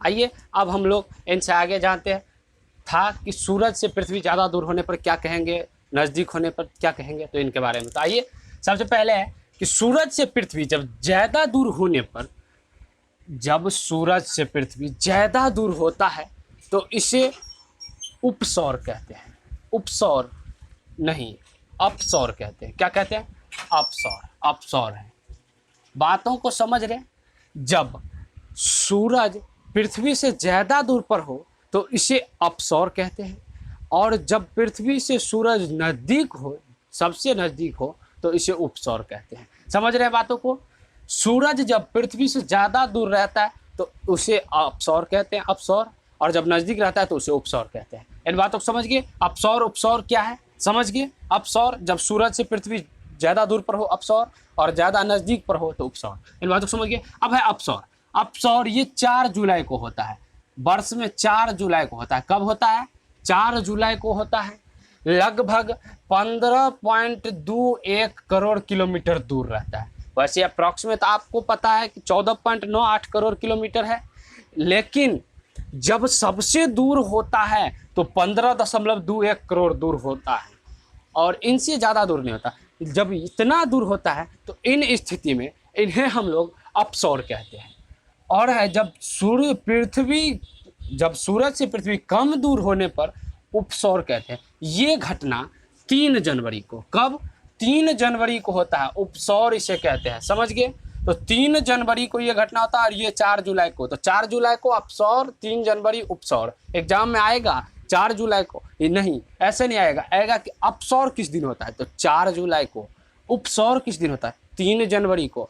आइए अब हम लोग इनसे आगे जानते हैं था कि सूरज से पृथ्वी ज़्यादा दूर होने पर क्या कहेंगे, नज़दीक होने पर क्या कहेंगे, तो इनके बारे में। तो आइए सबसे पहले है कि सूरज से पृथ्वी जब ज़्यादा दूर होने पर, जब सूरज से पृथ्वी ज़्यादा दूर होता है तो इसे उपसौर कहते हैं। उपसौर नहीं, अपसौर कहते हैं। क्या कहते हैं? अपसौर। अपसौर है। बातों को समझ रहे? जब सूरज पृथ्वी से ज़्यादा दूर पर हो तो इसे अपसौर कहते हैं, और जब पृथ्वी से सूरज नज़दीक हो, सबसे नज़दीक हो, तो इसे उपसौर कहते हैं। समझ रहे हैं बातों को? सूरज जब पृथ्वी से ज़्यादा दूर रहता है तो उसे अपसौर कहते हैं, अपसौर, और जब नज़दीक रहता है तो उसे उपसौर कहते हैं। इन बातों को समझ गए? अपसौर उपसौर क्या है समझ गए? अपसौर जब सूरज से पृथ्वी ज़्यादा दूर पर हो अपसौर, और ज़्यादा नज़दीक पर हो तो उपसौर। इन बातों को समझ गए? अब है अपसौर। अपसौर ये 4 जुलाई को होता है, वर्ष में 4 जुलाई को होता है। कब होता है? 4 जुलाई को होता है। लगभग 15.21 करोड़ किलोमीटर दूर रहता है। वैसे अप्रॉक्सीमेट आपको पता है कि 14.98 करोड़ किलोमीटर है, लेकिन जब सबसे दूर होता है तो 15.21 करोड़ दूर होता है, और इनसे ज़्यादा दूर नहीं होता। जब इतना दूर होता है तो इन स्थिति में इन्हें हम लोग अपसौर कहते हैं। और है जब सूरज से पृथ्वी कम दूर होने पर उपसौर कहते हैं। ये घटना 3 जनवरी को, कब? 3 जनवरी को होता है, उपसौर इसे कहते हैं। समझ गए? तो 3 जनवरी को ये घटना होता है, और ये 4 जुलाई को। तो 4 जुलाई को अपसौर, 3 जनवरी उपसौर। एग्जाम में आएगा 4 जुलाई को, ये नहीं, ऐसे नहीं आएगा। आएगा कि अपसौर किस दिन होता है, तो 4 जुलाई को। उपसौर किस दिन होता है? 3 जनवरी को।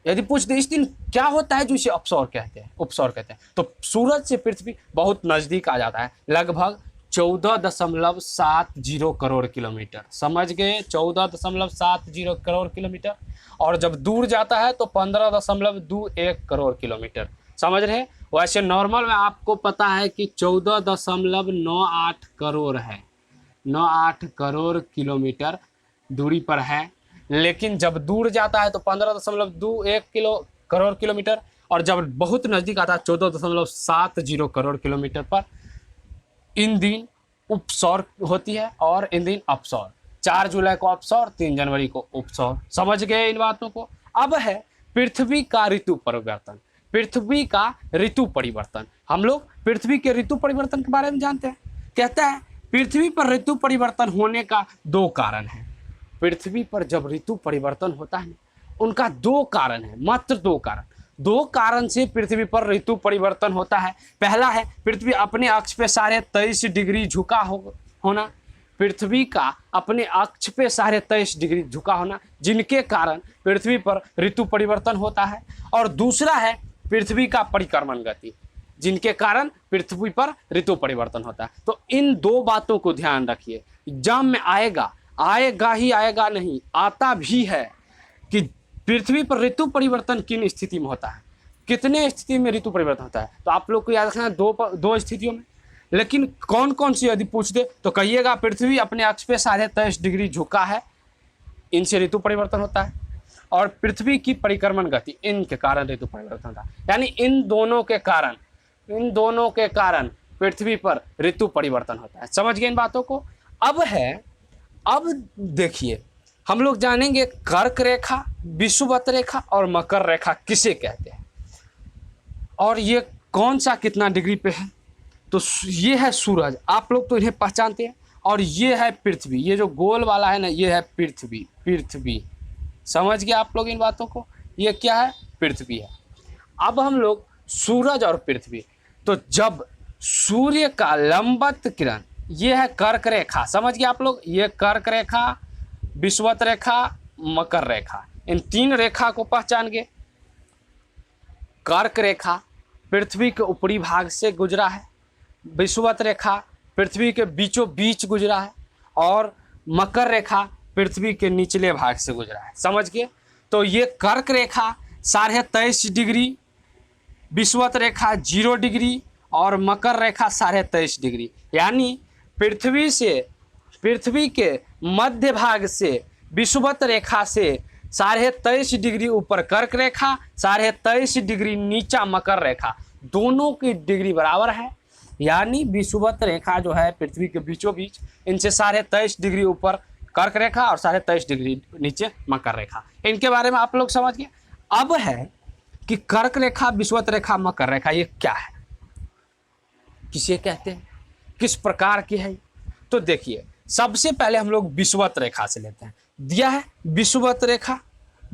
यदि पूछ दे इस दिन क्या होता है जो इसे अपसौर कहते हैं, उपसौर कहते हैं, तो सूरज से पृथ्वी बहुत नज़दीक आ जाता है, लगभग 14.70 करोड़ किलोमीटर। समझ गए? 14.70 करोड़ किलोमीटर। और जब दूर जाता है तो 15.21 करोड़ किलोमीटर। समझ रहे? वैसे नॉर्मल में आपको पता है कि 14.98 करोड़ है, 98 करोड़ किलोमीटर दूरी पर है, लेकिन जब दूर जाता है तो 15.21 करोड़ किलोमीटर, और जब बहुत नज़दीक आता है 14.70 करोड़ किलोमीटर पर। इन दिन उपसौर होती है और इन दिन अपसौर। 4 जुलाई को अपसौर, 3 जनवरी को उपसौर। समझ गए इन बातों को? अब है पृथ्वी का ऋतु परिवर्तन। पृथ्वी का ऋतु परिवर्तन। हम लोग पृथ्वी के ऋतु परिवर्तन के बारे में जानते हैं। कहता है पृथ्वी पर ऋतु परिवर्तन होने का 2 कारण है। पृथ्वी पर जब ऋतु परिवर्तन होता है उनका 2 कारण है, मात्र 2 कारण। 2 कारण से पृथ्वी पर ऋतु परिवर्तन होता है। पहला है पृथ्वी अपने अक्ष पे 23.5 डिग्री झुका होना। पृथ्वी का अपने अक्ष पे 23.5 डिग्री झुका होना, जिनके कारण पृथ्वी पर ऋतु परिवर्तन होता है। और दूसरा है पृथ्वी का परिक्रमण गति, जिनके कारण पृथ्वी पर ऋतु परिवर्तन होता है। तो इन 2 बातों को ध्यान रखिए। एग्जाम में आएगा ही आएगा, नहीं आता भी है कि पृथ्वी पर ऋतु परिवर्तन किन स्थिति में होता है, कितने स्थिति में ऋतु परिवर्तन होता है। तो आप लोग को याद रखना है 2 स्थितियों में। लेकिन कौन कौन सी यदि पूछ दे तो कहिएगा पृथ्वी अपने अक्ष पे 23.5 डिग्री झुका है, इनसे ऋतु परिवर्तन होता है, और पृथ्वी की परिक्रमण गति, इनके कारण ऋतु परिवर्तन होता है। यानी इन दोनों के कारण पृथ्वी पर ऋतु परिवर्तन होता है। समझ गए इन बातों को? अब देखिए हम लोग जानेंगे कर्क रेखा, विषुवत रेखा और मकर रेखा किसे कहते हैं, और ये कौन सा कितना डिग्री पे है। तो ये है सूरज, आप लोग तो इन्हें पहचानते हैं, और ये है पृथ्वी, ये जो गोल वाला है ना, ये है पृथ्वी। समझ गए आप लोग इन बातों को? ये क्या है? पृथ्वी है। अब हम लोग सूरज और पृथ्वी, तो जब सूर्य का लंबवत किरण, ये है कर्क रेखा। समझ गए आप लोग? ये कर्क रेखा, विषुवत रेखा, मकर रेखा, इन 3 रेखा को पहचान गए। कर्क रेखा पृथ्वी के ऊपरी भाग से गुजरा है, विषुवत रेखा पृथ्वी के बीचों बीच गुजरा है, और मकर रेखा पृथ्वी के निचले भाग से गुजरा है। समझ गए? तो ये कर्क रेखा 23.5 डिग्री, विषुवत रेखा 0 डिग्री, और मकर रेखा 23.5 डिग्री। यानी पृथ्वी के मध्य भाग से विषुवत रेखा से 23.5 डिग्री ऊपर कर्क रेखा, 23.5 डिग्री नीचा मकर रेखा, दोनों की डिग्री बराबर है, यानी विषुवत रेखा जो है पृथ्वी के बीचों बीच, इनसे 23.5 डिग्री ऊपर कर्क रेखा और 23.5 डिग्री नीचे मकर रेखा। इनके बारे में आप लोग समझ गए। अब है कि कर्क रेखा, विषुवत रेखा, मकर रेखा ये क्या है, किसे कहते हैं, किस प्रकार की है। तो देखिए सबसे पहले हम लोग विषुवत रेखा से लेते हैं। दिया है विषुवत रेखा,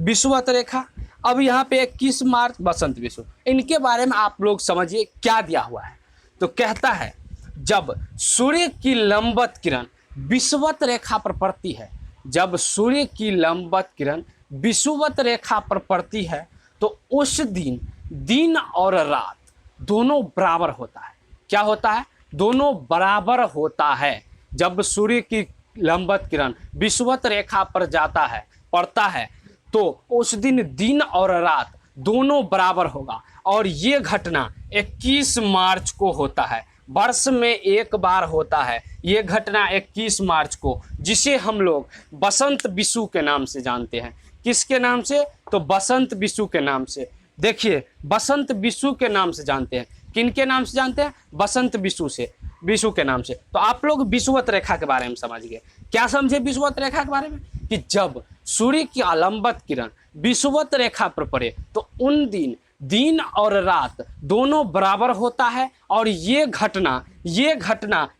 विषुवत रेखा। अब यहाँ पे 21 मार्च बसंत विषु, इनके बारे में आप लोग समझिए क्या दिया हुआ है। तो कहता है जब सूर्य की लंबवत किरण विषुवत रेखा पर पड़ती है, जब सूर्य की लंबवत किरण विषुवत रेखा पर पड़ती है तो उस दिन दिन और रात दोनों बराबर होता है। क्या होता है? दोनों बराबर होता है। जब सूर्य की लंबवत किरण विषुवत रेखा पर जाता है, पड़ता है, तो उस दिन दिन और रात दोनों बराबर होगा। और ये घटना 21 मार्च को होता है, वर्ष में एक बार होता है ये घटना 21 मार्च को, जिसे हम लोग बसंत विषु के नाम से जानते हैं। किसके नाम से? तो बसंत विषु के नाम से। देखिए बसंत विषु के नाम से जानते हैं। किनके नाम से जानते हैं? बसंत विषु से, विषु के नाम से। तो आप लोग विषुवत रेखा के बारे में समझ गए। क्या समझे विषुवत रेखा के बारे में? कि जब सूर्य की लंबवत किरण विषुवत रेखा पर पड़े तो उन दिन दिन और रात दोनों बराबर होता है। और ये घटना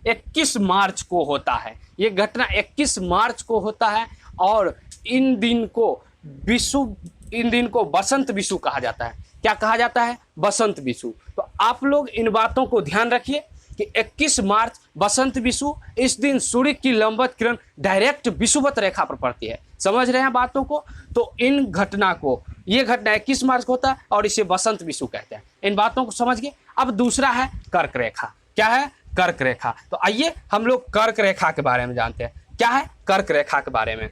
21 मार्च को होता है। ये घटना 21 मार्च को होता है। और इन दिन को बसंत विषु कहा जाता है। क्या कहा जाता है? बसंत विषु। तो आप लोग इन बातों को ध्यान रखिए कि 21 मार्च बसंत विषु, इस दिन सूर्य की लंबवत किरण डायरेक्ट विषुवत रेखा पर पड़ती है। समझ रहे हैं बातों को? तो इन घटना को, ये घटना 21 मार्च को होता है और इसे बसंत विषु कहते हैं। इन बातों को समझ गए। अब दूसरा है कर्क रेखा। क्या है? कर्क रेखा। तो आइए हम लोग कर्क रेखा के बारे में जानते हैं। क्या है कर्क रेखा के बारे में?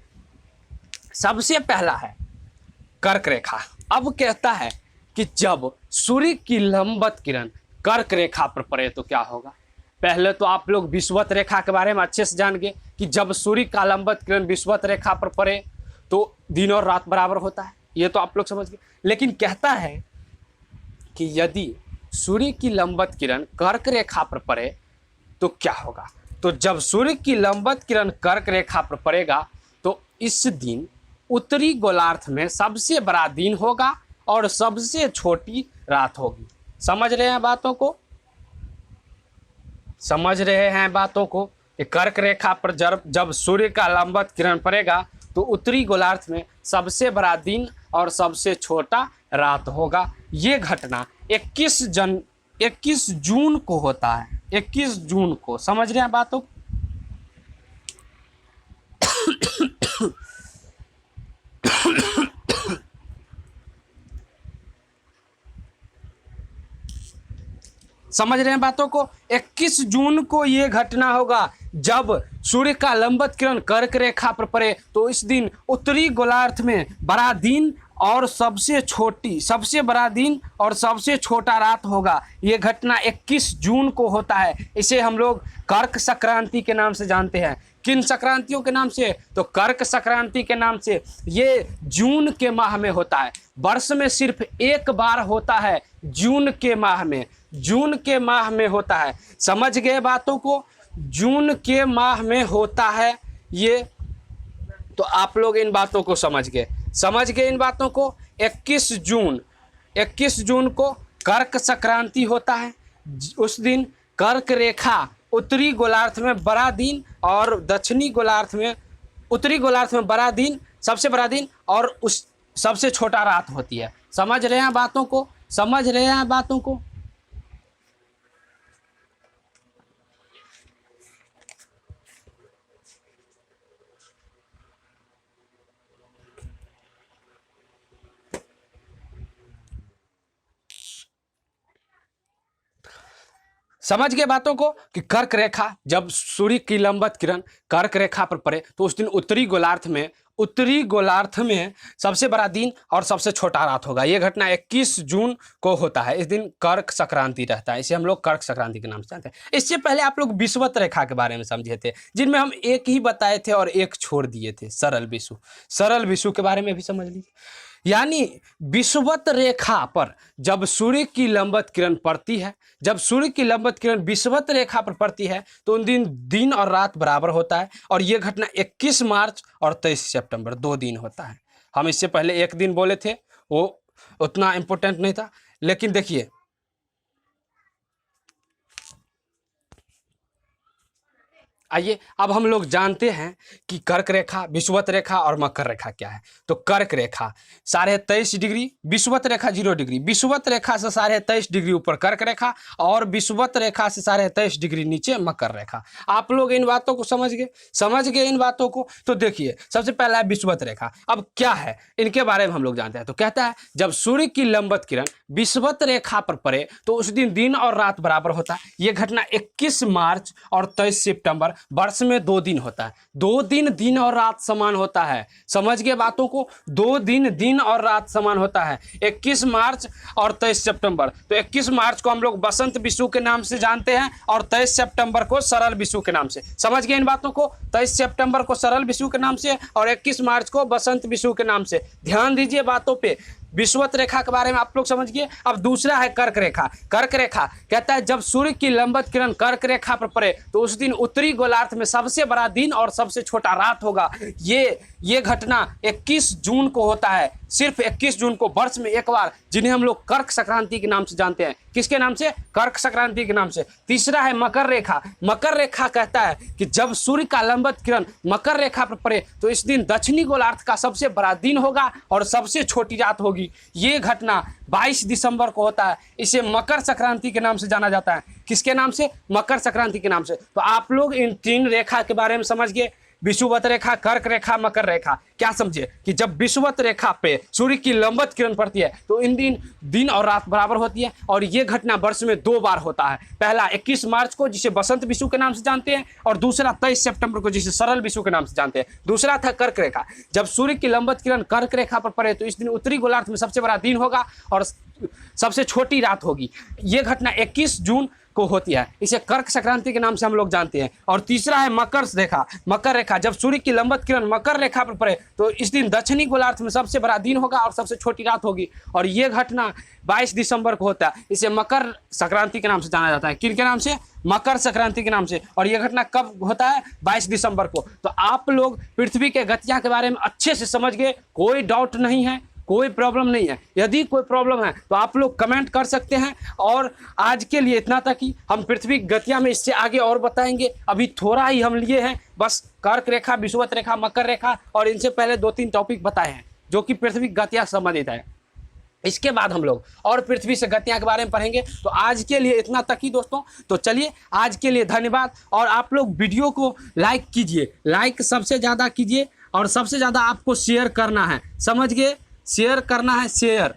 सबसे पहला है कर्क रेखा। अब कहता है कि जब सूर्य की लंबवत किरण कर्क रेखा पर पड़े तो क्या होगा। पहले तो आप लोग विषुवत रेखा के बारे में अच्छे से जान गए कि जब सूर्य का लंबवत किरण विषुवत रेखा पर पड़े तो दिन और रात बराबर होता है, ये तो आप लोग समझ गए। लेकिन कहता है कि यदि सूर्य की लंबवत किरण कर्क रेखा पर पड़े तो क्या होगा। तो जब सूर्य की लंबवत किरण कर्क रेखा पर पड़ेगा तो इस दिन उत्तरी गोलार्ध में सबसे बड़ा दिन होगा और सबसे छोटी रात होगी। समझ रहे हैं बातों को? समझ रहे हैं बातों को? कर्क रेखा पर जब सूर्य का लंबवत किरण पड़ेगा तो उत्तरी गोलार्ध में सबसे बड़ा दिन और सबसे छोटा रात होगा। ये घटना 21 जून को होता है। 21 जून को। समझ रहे हैं बातों को? समझ रहे हैं बातों को? 21 जून को ये घटना होगा जब सूर्य का लंबवत किरण कर्क रेखा पर पड़े तो इस दिन उत्तरी गोलार्ध में बड़ा दिन और सबसे बड़ा दिन और सबसे छोटा रात होगा। ये घटना 21 जून को होता है। इसे हम लोग कर्क संक्रांति के नाम से जानते हैं। किन संक्रांतियों के नाम से? तो कर्क संक्रांति के नाम से। ये जून के माह में होता है। वर्ष में सिर्फ एक बार होता है, जून के माह में। जून के माह में होता है। समझ गए बातों को? जून के माह में होता है ये। तो आप लोग इन बातों को समझ गए इन बातों को। 21 जून को कर्क संक्रांति होता है। उस दिन कर्क रेखा उत्तरी गोलार्ध में बड़ा दिन और दक्षिणी गोलार्ध में, उत्तरी गोलार्ध में बड़ा दिन, सबसे बड़ा दिन और उस सबसे छोटा रात होती है। समझ रहे हैं बातों को? समझ रहे हैं बातों को? समझ गए बातों को कि कर्क रेखा, जब सूर्य की लंबवत किरण कर्क रेखा पर पड़े तो उस दिन उत्तरी गोलार्ध में सबसे बड़ा दिन और सबसे छोटा रात होगा। यह घटना 21 जून को होता है। इस दिन कर्क संक्रांति रहता है। इसे हम लोग कर्क संक्रांति के नाम से जानते हैं। इससे पहले आप लोग विषुवत रेखा के बारे में समझे थे, जिनमें हम एक ही बताए थे और एक छोड़ दिए थे, सरल विषु के बारे में भी समझ लीजिए। यानी विषुवत रेखा पर जब सूर्य की लंबवत किरण पड़ती है, जब सूर्य की लंबवत किरण विषुवत रेखा पर पड़ती है तो उन दिन दिन और रात बराबर होता है। और यह घटना 21 मार्च और 23 सितंबर 2 दिन होता है। हम इससे पहले एक दिन बोले थे, वो उतना इम्पोर्टेंट नहीं था, लेकिन देखिए आइए अब हम लोग जानते हैं कि कर्क रेखा, विषुवत रेखा और मकर रेखा क्या है। तो कर्क रेखा 23.5 डिग्री, विषुवत रेखा 0 डिग्री, विषुवत रेखा से 23.5 डिग्री ऊपर कर्क रेखा और विषुवत रेखा से 23.5 डिग्री नीचे मकर रेखा। आप लोग इन बातों को समझ गए इन बातों को। तो देखिए सबसे पहला है विषुवत रेखा। अब क्या है इनके बारे में हम लोग जानते हैं। तो कहता है जब सूर्य की लंबवत किरण विषुवत रेखा पर पड़े तो उस दिन दिन और रात बराबर होता है। यह घटना 21 मार्च और 23 सितंबर वर्ष में 2 दिन होता है। 2 दिन दिन और रात समान होता है। समझ गए बातों को, 2 दिन दिन और रात समान होता है। 21 मार्च और 23 सितंबर। तो 21 मार्च को हम लोग बसंत विषु के नाम से जानते हैं और 23 सितंबर को सरल विषु के नाम से। समझ गए इन बातों को, 23 सितंबर को सरल विषु के नाम से और 21 मार्च को बसंत विषु के नाम से। ध्यान दीजिए बातों पे। विषुवत रेखा के बारे में आप लोग समझ गए। अब दूसरा है कर्क रेखा। कर्क रेखा कहता है जब सूर्य की लंबवत किरण कर्क रेखा पर पड़े तो उस दिन उत्तरी गोलार्ध में सबसे बड़ा दिन और सबसे छोटा रात होगा। ये घटना 21 जून को होता है, सिर्फ 21 जून को वर्ष में एक बार, जिन्हें हम लोग कर्क संक्रांति के नाम से जानते हैं। किसके नाम से? कर्क संक्रांति के नाम से। तीसरा है मकर रेखा। मकर रेखा कहता है कि जब सूर्य का लंबवत किरण मकर रेखा पर पड़े तो इस दिन दक्षिणी गोलार्ध का सबसे बड़ा दिन होगा और सबसे छोटी रात होगी। ये घटना 22 दिसंबर को होता है। इसे मकर संक्रांति के नाम से जाना जाता है। किसके नाम से? मकर संक्रांति के नाम से। तो आप लोग इन 3 रेखा के बारे में समझ गए, विषुवत रेखा, कर्क रेखा, मकर रेखा। क्या समझे कि जब विषुवत रेखा पे सूर्य की लंबवत किरण पड़ती है तो इन दिन और रात बराबर होती है और ये घटना वर्ष में 2 बार होता है। पहला 21 मार्च को जिसे बसंत विषु के नाम से जानते हैं और दूसरा 23 सितंबर को जिसे सरल विषु के नाम से जानते हैं। दूसरा था कर्क रेखा। जब सूर्य की लंबवत किरण कर्क रेखा पर पड़े तो इस दिन उत्तरी गोलार्ध में सबसे बड़ा दिन होगा और सबसे छोटी रात होगी। ये घटना 21 जून को होती है। इसे कर्क संक्रांति के नाम से हम लोग जानते हैं। और तीसरा है मकर रेखा। मकर रेखा जब सूर्य की लंबवत किरण मकर रेखा पर पड़े तो इस दिन दक्षिणी गोलार्ध में सबसे बड़ा दिन होगा और सबसे छोटी रात होगी और ये घटना 22 दिसंबर को होता है। इसे मकर संक्रांति के नाम से जाना जाता है। किन के नाम से? मकर संक्रांति के नाम से। और यह घटना कब होता है? 22 दिसंबर को। तो आप लोग पृथ्वी के गतियां के बारे में अच्छे से समझ गए, कोई डाउट नहीं है, कोई प्रॉब्लम नहीं है। यदि कोई प्रॉब्लम है तो आप लोग कमेंट कर सकते हैं। और आज के लिए इतना तक ही। हम पृथ्वी गतियां में इससे आगे और बताएंगे। अभी थोड़ा ही हम लिए हैं, बस कर्क रेखा, विषुवत रेखा, मकर रेखा और इनसे पहले 2-3 टॉपिक बताए हैं जो कि पृथ्वी गतियां संबंधित है। इसके बाद हम लोग और पृथ्वी से गतियां के बारे में पढ़ेंगे। तो आज के लिए इतना तक ही दोस्तों। तो चलिए आज के लिए धन्यवाद। और आप लोग वीडियो को लाइक कीजिए, लाइक सबसे ज़्यादा कीजिए और सबसे ज़्यादा आपको शेयर करना है। समझ गए? शेयर करना है, शेयर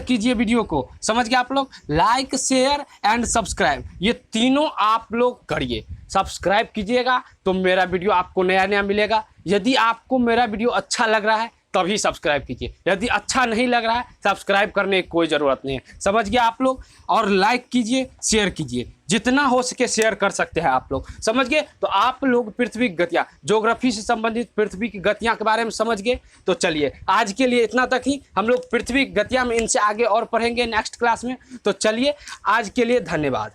कीजिए वीडियो को। समझ गए आप लोग? लाइक, शेयर एंड सब्सक्राइब, ये तीनों आप लोग करिए। सब्सक्राइब कीजिएगा तो मेरा वीडियो आपको नया नया मिलेगा। यदि आपको मेरा वीडियो अच्छा लग रहा है तभी सब्सक्राइब कीजिए, यदि अच्छा नहीं लग रहा है सब्सक्राइब करने की कोई ज़रूरत नहीं है। समझ गए आप लोग? और लाइक कीजिए, शेयर कीजिए, जितना हो सके शेयर कर सकते हैं आप लोग। समझ गए? तो आप लोग पृथ्वी की गतियाँ, ज्योग्राफी से संबंधित पृथ्वी की गतियाँ के बारे में समझ गए। तो चलिए आज के लिए इतना तक ही। हम लोग पृथ्वी की गतियाँ में इनसे आगे और पढ़ेंगे नेक्स्ट क्लास में। तो चलिए आज के लिए धन्यवाद।